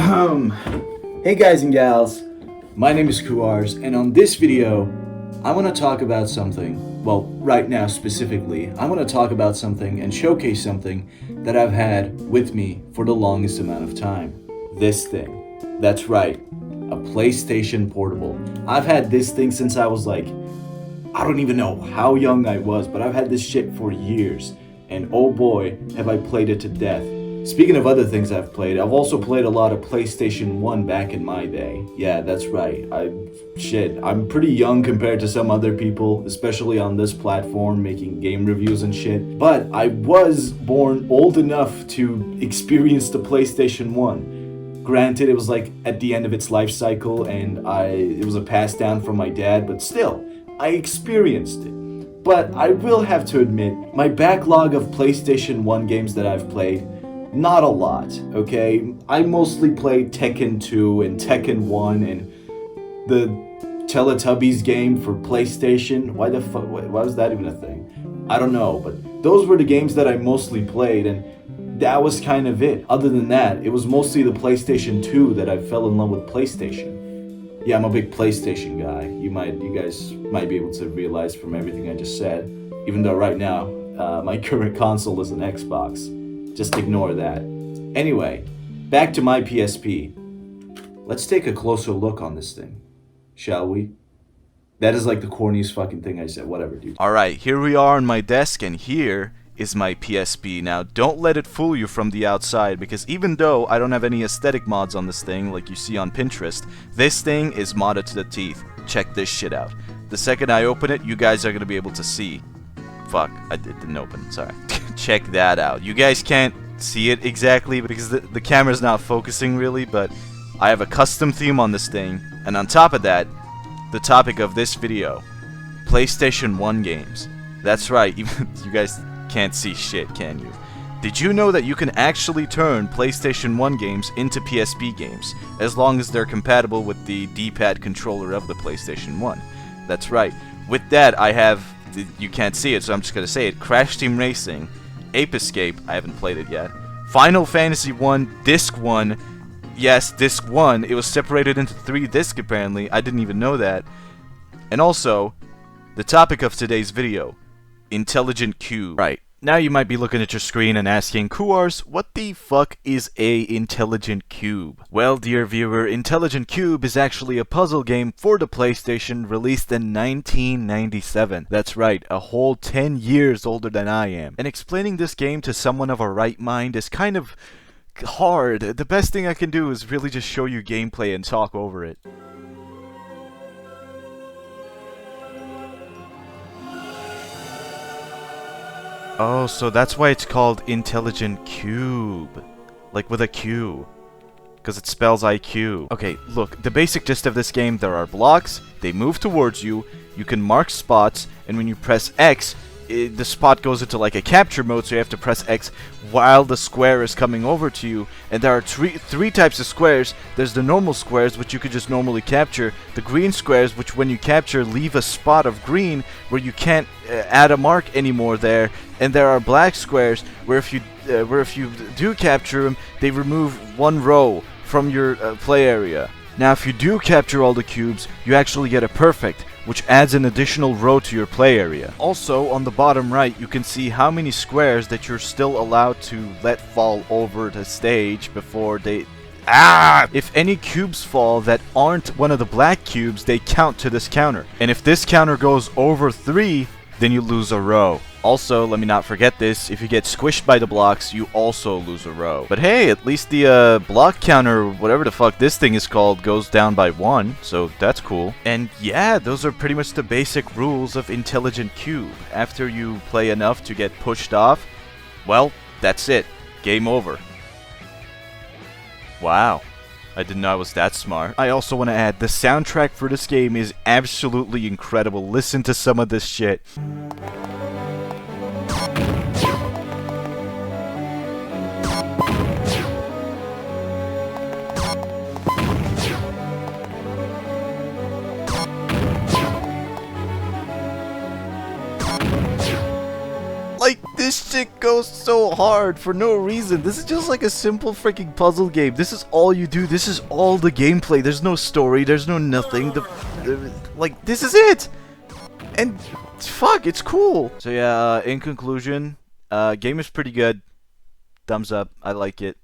Hey guys and gals, my name is Kuars, and on this video, I want to talk about something. Well, right now specifically, I want to talk about something and showcase something that I've had with me for the longest amount of time. This thing. That's right, a PlayStation Portable. I've had this thing since I was like, I don't even know how young I was, but I've had this shit for years, and oh boy, have I played it to death. Speaking of other things I've played, I've also played a lot of PlayStation 1 back in my day. Yeah, that's right. I'm pretty young compared to some other people, especially on this platform making game reviews and shit. But I was born old enough to experience the PlayStation 1. Granted, it was like at the end of its life cycle and it was a pass down from my dad, but still, I experienced it. But I will have to admit, my backlog of PlayStation 1 games that I've played, not a lot, okay? I mostly played Tekken 2 and Tekken 1 and the Teletubbies game for PlayStation. Why was that even a thing? I don't know, but those were the games that I mostly played, and that was kind of it. Other than that, it was mostly the PlayStation 2 that I fell in love with PlayStation. Yeah, I'm a big PlayStation guy. You guys might be able to realize from everything I just said, even though right now, my current console is an Xbox. Just ignore that. Anyway, back to my PSP. Let's take a closer look on this thing, shall we? That is like the corniest fucking thing I said. Whatever, dude. Alright, here we are on my desk, and here is my PSP. Now, don't let it fool you from the outside, because even though I don't have any aesthetic mods on this thing like you see on Pinterest, this thing is modded to the teeth. Check this shit out. The second I open it, you guys are going to be able to see. Fuck, it didn't open, sorry. Check that out. You guys can't see it exactly because the camera's not focusing really, but I have a custom theme on this thing, and on top of that, the topic of this video, PlayStation 1 games. That's right, you guys can't see shit, can you? Did you know that you can actually turn PlayStation 1 games into PSP games, as long as they're compatible with the D-pad controller of the PlayStation 1? That's right. With that, I have, you can't see it, so I'm just gonna say it, Crash Team Racing, Ape Escape, I haven't played it yet, Final Fantasy 1, Disc 1, yes, Disc 1, it was separated into 3 discs apparently, I didn't even know that, and also, the topic of today's video, Intelligent Qube. Right, now you might be looking at your screen and asking, Kuars, what the fuck is a Intelligent Qube? Well, dear viewer, Intelligent Qube is actually a puzzle game for the PlayStation released in 1997. That's right, a whole 10 years older than I am. And explaining this game to someone of a right mind is kind of hard. The best thing I can do is really just show you gameplay and talk over it. Oh, so that's why it's called Intelligent Qube. Like with a Q. Because it spells IQ. Okay, look, the basic gist of this game, there are blocks, they move towards you, you can mark spots, and when you press X, the spot goes into like a capture mode, so you have to press X while the square is coming over to you. And there are three types of squares. There's the normal squares, which you could just normally capture. The green squares, which when you capture leave a spot of green where you can't add a mark anymore there. And there are black squares where if you do capture them, they remove one row from your play area. Now if you do capture all the cubes, you actually get a perfect, which adds an additional row to your play area. Also, on the bottom right, you can see how many squares that you're still allowed to let fall over the stage before they... If any cubes fall that aren't one of the black cubes, they count to this counter. And if this counter goes over 3, then you lose a row. Also, let me not forget this, if you get squished by the blocks, you also lose a row. But hey, at least the block counter, whatever the fuck this thing is called, goes down by 1, so that's cool. And yeah, those are pretty much the basic rules of Intelligent Qube. After you play enough to get pushed off, well, that's it. Game over. Wow. I didn't know I was that smart. I also want to add, the soundtrack for this game is absolutely incredible. Listen to some of this shit. Like, This shit goes so hard for no reason. This is just like a simple freaking puzzle game. This is all you do. This is all the gameplay. There's no story. There's no nothing. Like, this is it. And fuck, it's cool. So yeah, in conclusion, game is pretty good. Thumbs up. I like it.